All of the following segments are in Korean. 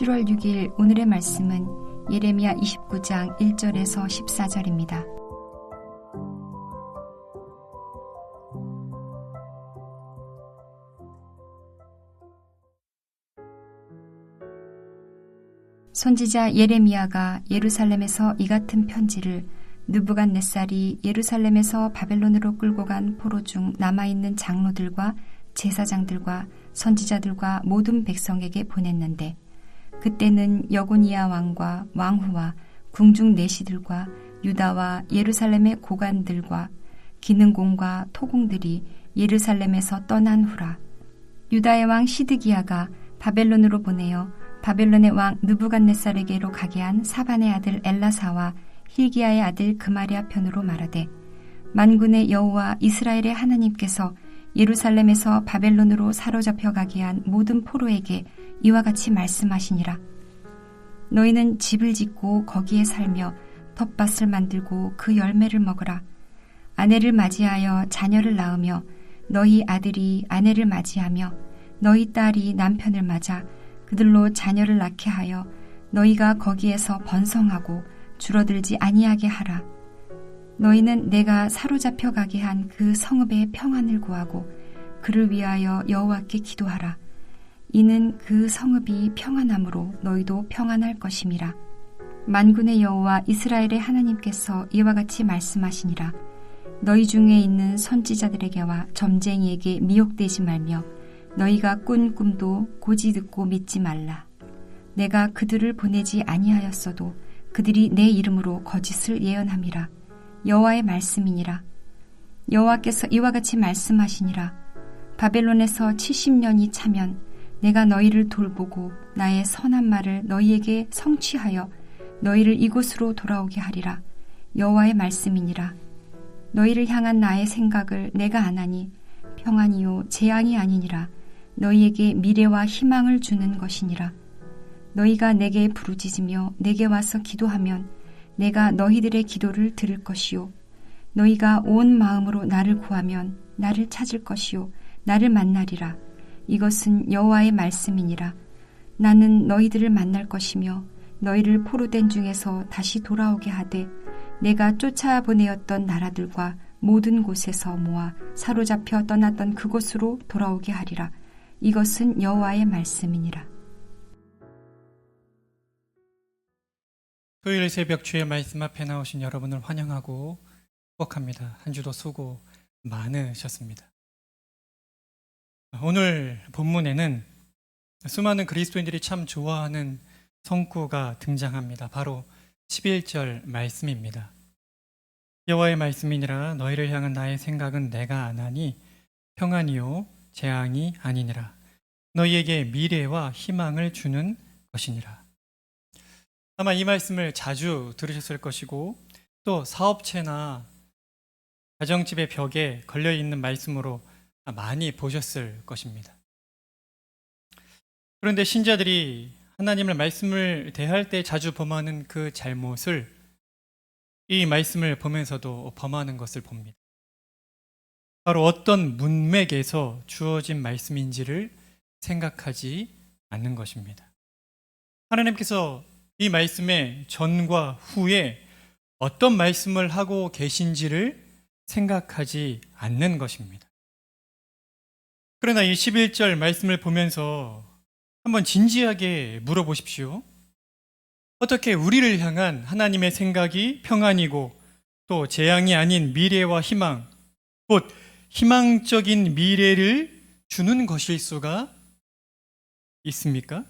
7월 6일 오늘의 말씀은 예레미야 29장 1절에서 14절입니다. 선지자 예레미야가 예루살렘에서 이 같은 편지를 느부갓네살이 예루살렘에서 바벨론으로 끌고 간 포로 중 남아있는 장로들과 제사장들과 선지자들과 모든 백성에게 보냈는데, 그때는 여고니야 왕과 왕후와 궁중 내시들과 유다와 예루살렘의 고관들과 기능공과 토공들이 예루살렘에서 떠난 후라. 유다의 왕 시드기야가 바벨론으로 보내어 바벨론의 왕 느부갓네살에게로 가게 한 사반의 아들 엘라사와 힐기야의 아들 그마리아 편으로 말하되, 만군의 여호와 이스라엘의 하나님께서 예루살렘에서 바벨론으로 사로잡혀 가게 한 모든 포로에게 이와 같이 말씀하시니라. 너희는 집을 짓고 거기에 살며 텃밭을 만들고 그 열매를 먹으라. 아내를 맞이하여 자녀를 낳으며 너희 아들이 아내를 맞이하며 너희 딸이 남편을 맞아 그들로 자녀를 낳게 하여 너희가 거기에서 번성하고 줄어들지 아니하게 하라. 너희는 내가 사로잡혀 가게 한 그 성읍의 평안을 구하고 그를 위하여 여호와께 기도하라. 이는 그 성읍이 평안함으로 너희도 평안할 것임이라. 만군의 여호와 이스라엘의 하나님께서 이와 같이 말씀하시니라. 너희 중에 있는 선지자들에게와 점쟁이에게 미혹되지 말며 너희가 꾼 꿈도 고지 듣고 믿지 말라. 내가 그들을 보내지 아니하였어도 그들이 내 이름으로 거짓을 예언함이라. 여호와의 말씀이니라. 여호와께서 이와 같이 말씀하시니라. 바벨론에서 70년이 차면 내가 너희를 돌보고 나의 선한 말을 너희에게 성취하여 너희를 이곳으로 돌아오게 하리라. 여호와의 말씀이니라. 너희를 향한 나의 생각을 내가 아나니 평안이요 재앙이 아니니라. 너희에게 미래와 희망을 주는 것이니라. 너희가 내게 부르짖으며 내게 와서 기도하면 내가 너희들의 기도를 들을 것이요 너희가 온 마음으로 나를 구하면 나를 찾을 것이요 나를 만나리라. 이것은 여호와의 말씀이니라. 나는 너희들을 만날 것이며 너희를 포로된 중에서 다시 돌아오게 하되 내가 쫓아보내었던 나라들과 모든 곳에서 모아 사로잡혀 떠났던 그곳으로 돌아오게 하리라. 이것은 여호와의 말씀이니라. 토요일 새벽 주의 말씀 앞에 나오신 여러분을 환영하고 축복합니다. 한 주도 수고 많으셨습니다. 오늘 본문에는 수많은 그리스도인들이 참 좋아하는 성구가 등장합니다. 바로 11절 말씀입니다. 여호와의 말씀이니라. 너희를 향한 나의 생각은 내가 아나니 평안이요 재앙이 아니니라. 너희에게 미래와 희망을 주는 것이니라. 아마 이 말씀을 자주 들으셨을 것이고 또 사업체나 가정집의 벽에 걸려있는 말씀으로 많이 보셨을 것입니다. 그런데 신자들이 하나님의 말씀을 대할 때 자주 범하는 그 잘못을 이 말씀을 보면서도 범하는 것을 봅니다. 바로 어떤 문맥에서 주어진 말씀인지를 생각하지 않는 것입니다. 하나님께서 이 말씀의 전과 후에 어떤 말씀을 하고 계신지를 생각하지 않는 것입니다. 그러나 이 11절 말씀을 보면서 한번 진지하게 물어보십시오. 어떻게 우리를 향한 하나님의 생각이 평안이고 또 재앙이 아닌 미래와 희망, 곧 희망적인 미래를 주는 것일 수가 있습니까?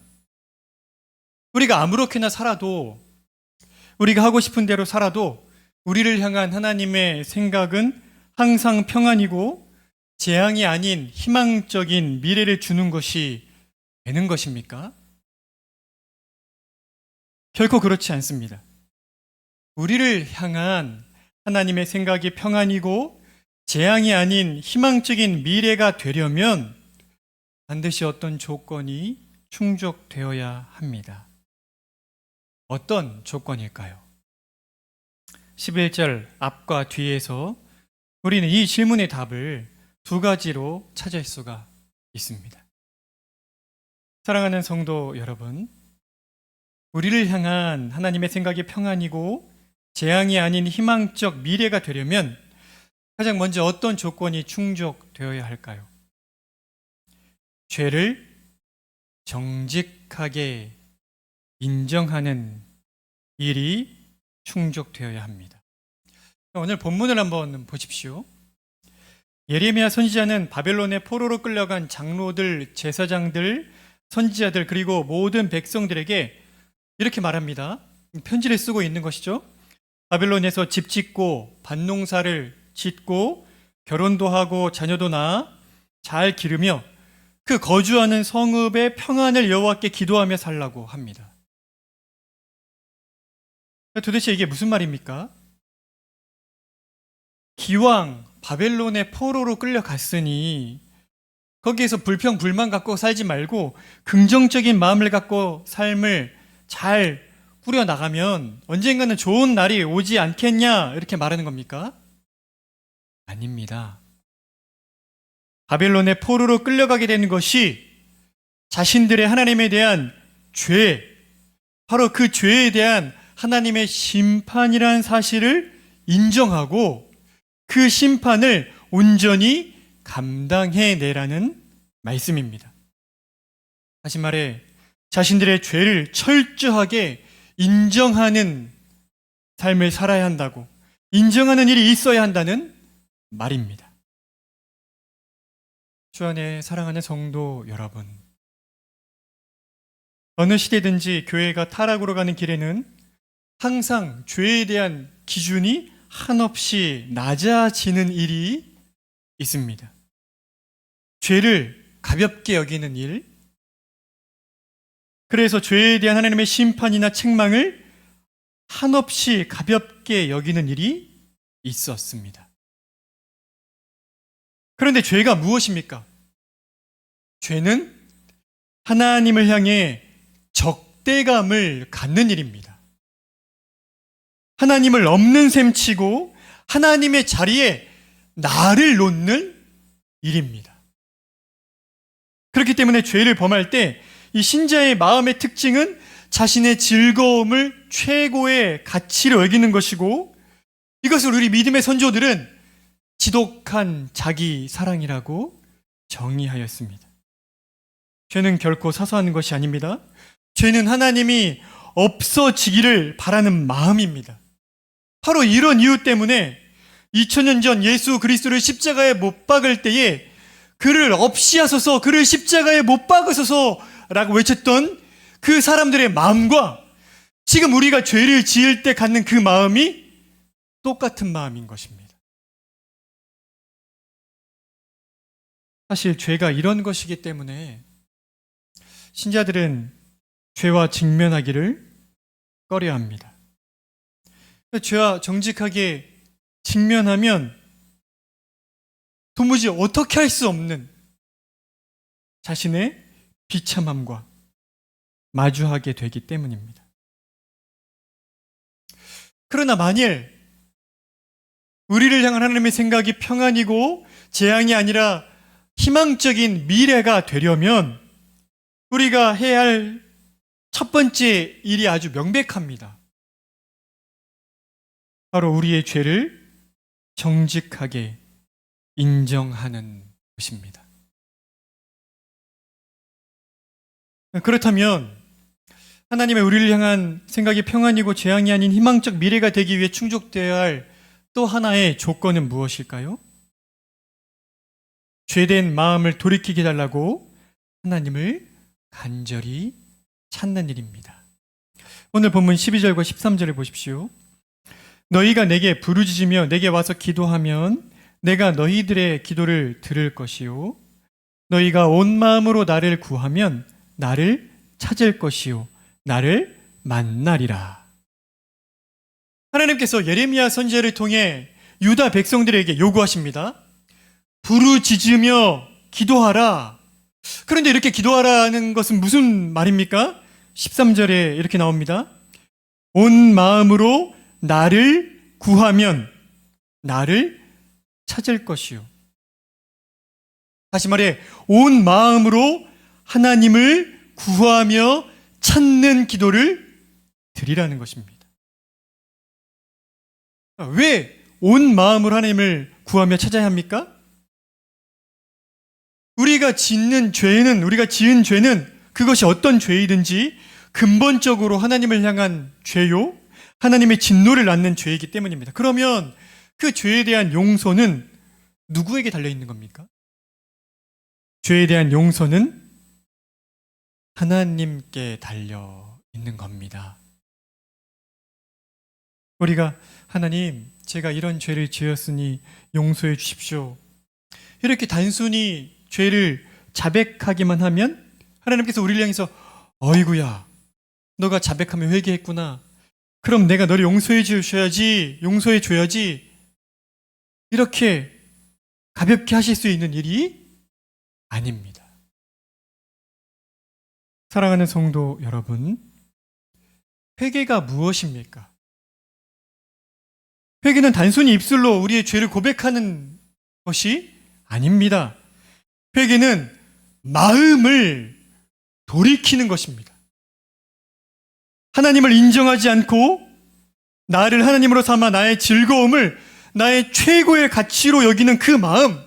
우리가 아무렇게나 살아도, 우리가 하고 싶은 대로 살아도 우리를 향한 하나님의 생각은 항상 평안이고 재앙이 아닌 희망적인 미래를 주는 것이 되는 것입니까? 결코 그렇지 않습니다. 우리를 향한 하나님의 생각이 평안이고 재앙이 아닌 희망적인 미래가 되려면 반드시 어떤 조건이 충족되어야 합니다. 어떤 조건일까요? 11절 앞과 뒤에서 우리는 이 질문의 답을 두 가지로 찾을 수가 있습니다. 사랑하는 성도 여러분, 우리를 향한 하나님의 생각이 평안이고 재앙이 아닌 희망적 미래가 되려면 가장 먼저 어떤 조건이 충족되어야 할까요? 죄를 정직하게 인정하는 일이 충족되어야 합니다. 오늘 본문을 한번 보십시오. 예레미야 선지자는 바벨론의 포로로 끌려간 장로들, 제사장들, 선지자들 그리고 모든 백성들에게 이렇게 말합니다. 편지를 쓰고 있는 것이죠. 바벨론에서 집 짓고 밭농사를 짓고 결혼도 하고 자녀도 낳아 잘 기르며 그 거주하는 성읍의 평안을 여호와께 기도하며 살라고 합니다. 도대체 이게 무슨 말입니까? 기왕 바벨론의 포로로 끌려갔으니 거기에서 불평, 불만 갖고 살지 말고 긍정적인 마음을 갖고 삶을 잘 꾸려나가면 언젠가는 좋은 날이 오지 않겠냐 이렇게 말하는 겁니까? 아닙니다. 바벨론의 포로로 끌려가게 되는 것이 자신들의 하나님에 대한 죄, 바로 그 죄에 대한 하나님의 심판이라는 사실을 인정하고 그 심판을 온전히 감당해내라는 말씀입니다. 다시 말해 자신들의 죄를 철저하게 인정하는 삶을 살아야 한다고, 인정하는 일이 있어야 한다는 말입니다. 주 안에 사랑하는 성도 여러분, 어느 시대든지 교회가 타락으로 가는 길에는 항상 죄에 대한 기준이 한없이 낮아지는 일이 있습니다. 죄를 가볍게 여기는 일, 그래서 죄에 대한 하나님의 심판이나 책망을 한없이 가볍게 여기는 일이 있었습니다. 그런데 죄가 무엇입니까? 죄는 하나님을 향해 적대감을 갖는 일입니다. 하나님을 없는 셈 치고 하나님의 자리에 나를 놓는 일입니다. 그렇기 때문에 죄를 범할 때 이 신자의 마음의 특징은 자신의 즐거움을 최고의 가치로 여기는 것이고, 이것을 우리 믿음의 선조들은 지독한 자기 사랑이라고 정의하였습니다. 죄는 결코 사소한 것이 아닙니다. 죄는 하나님이 없어지기를 바라는 마음입니다. 바로 이런 이유 때문에 2000년 전 예수 그리스도를 십자가에 못 박을 때에 그를 없이 하소서, 그를 십자가에 못 박으소서 라고 외쳤던 그 사람들의 마음과 지금 우리가 죄를 지을 때 갖는 그 마음이 똑같은 마음인 것입니다. 사실 죄가 이런 것이기 때문에 신자들은 죄와 직면하기를 꺼려합니다. 죄와 정직하게 직면하면 도무지 어떻게 할 수 없는 자신의 비참함과 마주하게 되기 때문입니다. 그러나 만일 우리를 향한 하나님의 생각이 평안이고 재앙이 아니라 희망적인 미래가 되려면 우리가 해야 할 첫 번째 일이 아주 명백합니다. 바로 우리의 죄를 정직하게 인정하는 것입니다. 그렇다면 하나님의 우리를 향한 생각이 평안이고 재앙이 아닌 희망적 미래가 되기 위해 충족되어야 할 또 하나의 조건은 무엇일까요? 죄된 마음을 돌이키게 해달라고 하나님을 간절히 찾는 일입니다. 오늘 본문 12절과 13절을 보십시오. 너희가 내게 부르짖으며 내게 와서 기도하면 내가 너희들의 기도를 들을 것이요 너희가 온 마음으로 나를 구하면 나를 찾을 것이요 나를 만나리라. 하나님께서 예레미야 선지자를 통해 유다 백성들에게 요구하십니다. 부르짖으며 기도하라. 그런데 이렇게 기도하라는 것은 무슨 말입니까? 13절에 이렇게 나옵니다. 온 마음으로 나를 구하면 나를 찾을 것이요. 다시 말해 온 마음으로 하나님을 구하며 찾는 기도를 드리라는 것입니다. 왜 온 마음으로 하나님을 구하며 찾아야 합니까? 우리가 지은 죄는 그것이 어떤 죄이든지 근본적으로 하나님을 향한 죄요, 하나님의 진노를 낳는 죄이기 때문입니다. 그러면 그 죄에 대한 용서는 누구에게 달려있는 겁니까? 죄에 대한 용서는 하나님께 달려있는 겁니다. 우리가 하나님, 제가 이런 죄를 지었으니 용서해 주십시오. 이렇게 단순히 죄를 자백하기만 하면 하나님께서 우리를 향해서 어이구야, 너가 자백하며 회개했구나. 그럼 내가 너를 용서해 줘야지. 이렇게 가볍게 하실 수 있는 일이 아닙니다. 사랑하는 성도 여러분, 회개가 무엇입니까? 회개는 단순히 입술로 우리의 죄를 고백하는 것이 아닙니다. 회개는 마음을 돌이키는 것입니다. 하나님을 인정하지 않고 나를 하나님으로 삼아 나의 즐거움을 나의 최고의 가치로 여기는 그 마음,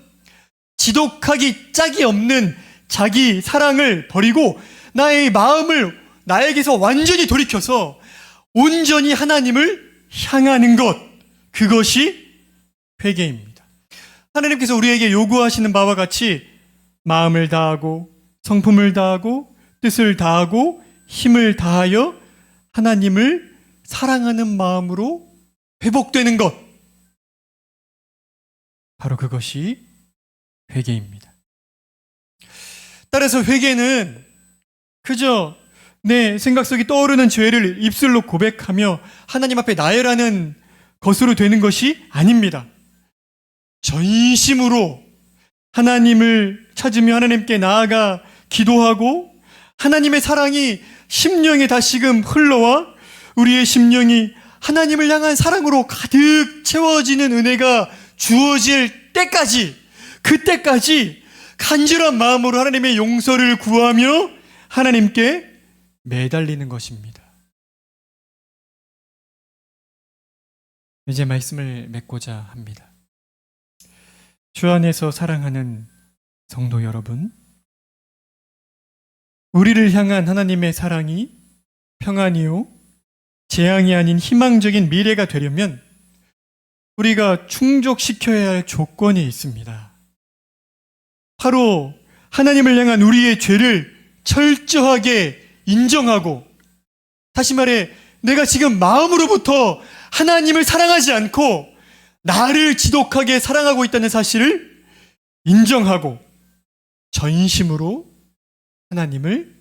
지독하기 짝이 없는 자기 사랑을 버리고 나의 마음을 나에게서 완전히 돌이켜서 온전히 하나님을 향하는 것, 그것이 회개입니다. 하나님께서 우리에게 요구하시는 바와 같이 마음을 다하고 성품을 다하고 뜻을 다하고 힘을 다하여 하나님을 사랑하는 마음으로 회복되는 것, 바로 그것이 회개입니다. 따라서 회개는 그저 내 생각 속에 떠오르는 죄를 입술로 고백하며 하나님 앞에 나열하는 것으로 되는 것이 아닙니다. 전심으로 하나님을 찾으며 하나님께 나아가 기도하고 하나님의 사랑이 심령에 다시금 흘러와 우리의 심령이 하나님을 향한 사랑으로 가득 채워지는 은혜가 주어질 때까지, 그때까지 간절한 마음으로 하나님의 용서를 구하며 하나님께 매달리는 것입니다. 이제 말씀을 맺고자 합니다. 주 안에서 사랑하는 성도 여러분, 우리를 향한 하나님의 사랑이 평안이요 재앙이 아닌 희망적인 미래가 되려면 우리가 충족시켜야 할 조건이 있습니다. 바로 하나님을 향한 우리의 죄를 철저하게 인정하고, 다시 말해 내가 지금 마음으로부터 하나님을 사랑하지 않고 나를 지독하게 사랑하고 있다는 사실을 인정하고 전심으로 하나님을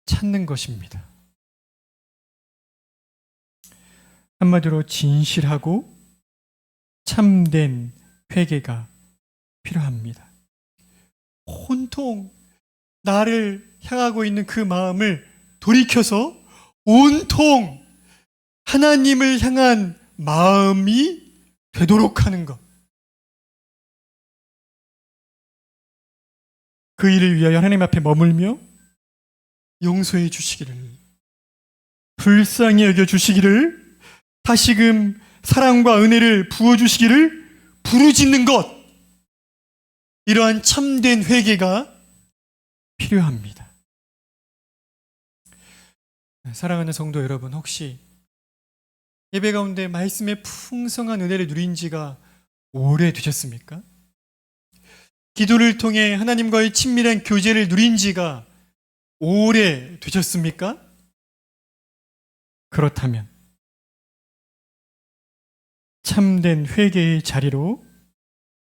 찾는 것입니다. 한마디로 진실하고 참된 회개가 필요합니다. 온통 나를 향하고 있는 그 마음을 돌이켜서 온통 하나님을 향한 마음이 되도록 하는 것. 그 일을 위하여 하나님 앞에 머물며 용서해 주시기를, 불쌍히 여겨 주시기를, 다시금 사랑과 은혜를 부어주시기를 부르짖는 것, 이러한 참된 회개가 필요합니다. 사랑하는 성도 여러분, 혹시 예배 가운데 말씀의 풍성한 은혜를 누린 지가 오래되셨습니까? 기도를 통해 하나님과의 친밀한 교제를 누린 지가 오래되셨습니까? 그렇다면 참된 회개의 자리로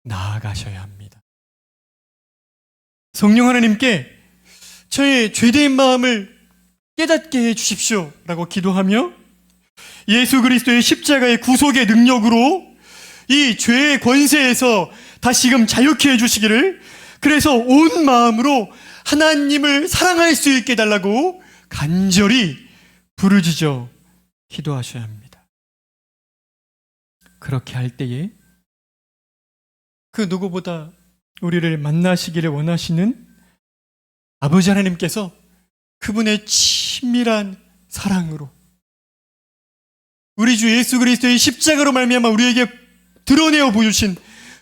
나아가셔야 합니다. 성령 하나님께 저의 죄된 마음을 깨닫게 해 주십시오 라고 기도하며 예수 그리스도의 십자가의 구속의 능력으로 이 죄의 권세에서 다시금 자유케 해 주시기를, 그래서 온 마음으로 하나님을 사랑할 수 있게 해달라고 간절히 부르짖어 기도하셔야 합니다. 그렇게 할 때에 그 누구보다 우리를 만나시기를 원하시는 아버지 하나님께서 그분의 친밀한 사랑으로 우리 주 예수 그리스도의 십자가로 말미암아 우리에게 드러내어 보여주신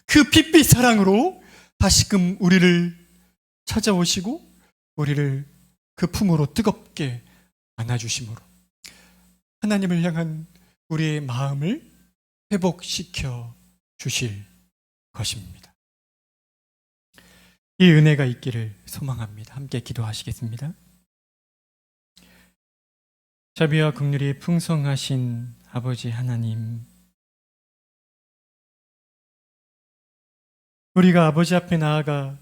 그 빛빛 사랑으로 다시금 우리를 찾아오시고 우리를 그 품으로 뜨겁게 안아주심으로 하나님을 향한 우리의 마음을 회복시켜 주실 것입니다. 이 은혜가 있기를 소망합니다. 함께 기도하시겠습니다. 자비와 긍휼이 풍성하신 아버지 하나님, 우리가 아버지 앞에 나아가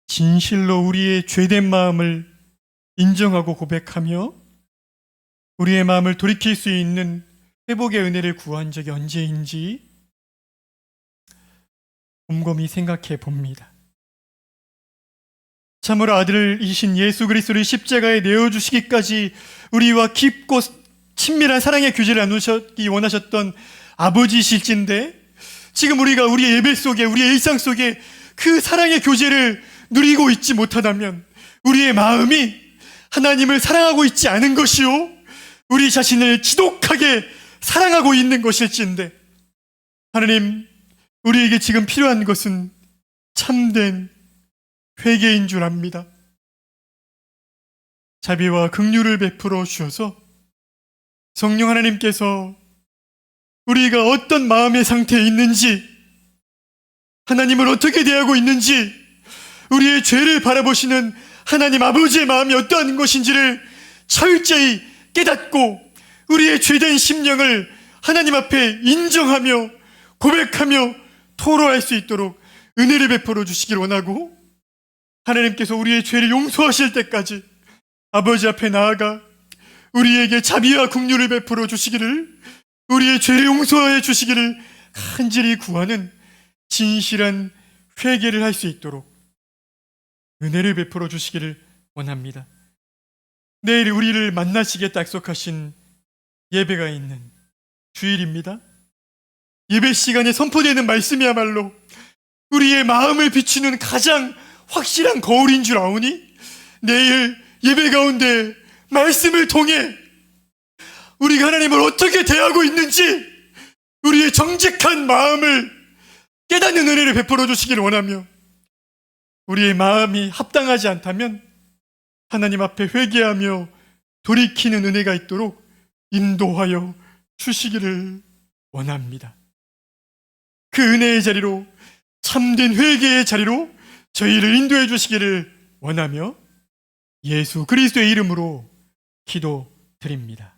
진실로 우리의 죄된 마음을 인정하고 고백하며 우리의 마음을 돌이킬 수 있는 회복의 은혜를 구한 적이 언제인지 곰곰이 생각해 봅니다. 참으로 아들이신 예수 그리스도를 십자가에 내어주시기까지 우리와 깊고 친밀한 사랑의 교제를 나누기 원하셨던 아버지이실진데, 지금 우리가 우리의 예배 속에, 우리의 일상 속에 그 사랑의 교제를 누리고 있지 못하다면 우리의 마음이 하나님을 사랑하고 있지 않은 것이요, 우리 자신을 지독하게 사랑하고 있는 것일진데, 하나님, 우리에게 지금 필요한 것은 참된 회개인 줄 압니다. 자비와 긍휼을 베풀어 주셔서 성령 하나님께서 우리가 어떤 마음의 상태에 있는지, 하나님을 어떻게 대하고 있는지, 우리의 죄를 바라보시는 하나님 아버지의 마음이 어떠한 것인지를 철저히 깨닫고 우리의 죄된 심령을 하나님 앞에 인정하며 고백하며 토로할 수 있도록 은혜를 베풀어 주시길 원하고, 하나님께서 우리의 죄를 용서하실 때까지 아버지 앞에 나아가 우리에게 자비와 긍휼을 베풀어 주시기를, 우리의 죄를 용서해 주시기를 간절히 구하는 진실한 회개를 할 수 있도록 은혜를 베풀어 주시기를 원합니다. 내일 우리를 만나시겠다 약속하신 예배가 있는 주일입니다. 예배 시간에 선포되는 말씀이야말로 우리의 마음을 비추는 가장 확실한 거울인 줄 아오니, 내일 예배 가운데 말씀을 통해 우리가 하나님을 어떻게 대하고 있는지 우리의 정직한 마음을 깨닫는 은혜를 베풀어 주시기를 원하며, 우리의 마음이 합당하지 않다면 하나님 앞에 회개하며 돌이키는 은혜가 있도록 인도하여 주시기를 원합니다. 그 은혜의 자리로, 참된 회개의 자리로 저희를 인도해 주시기를 원하며 예수 그리스도의 이름으로 기도드립니다.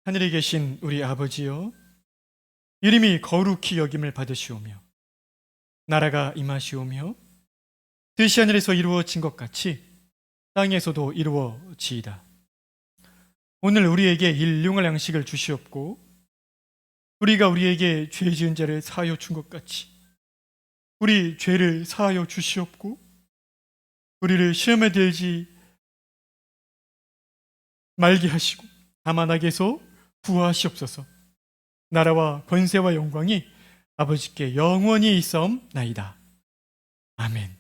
하늘에 계신 우리 아버지여, 이름이 거룩히 여김을 받으시오며 나라가 임하시오며 뜻이 하늘에서 이루어진 것 같이 땅에서도 이루어지이다. 오늘 우리에게 일용할 양식을 주시옵고, 우리가 우리에게 죄 지은 자를 사하여 준 것 같이 우리 죄를 사하여 주시옵고, 우리를 시험에 들지 말게 하시고 다만 악에서 구하시옵소서. 나라와 권세와 영광이 아버지께 영원히 있사옵나이다. 아멘.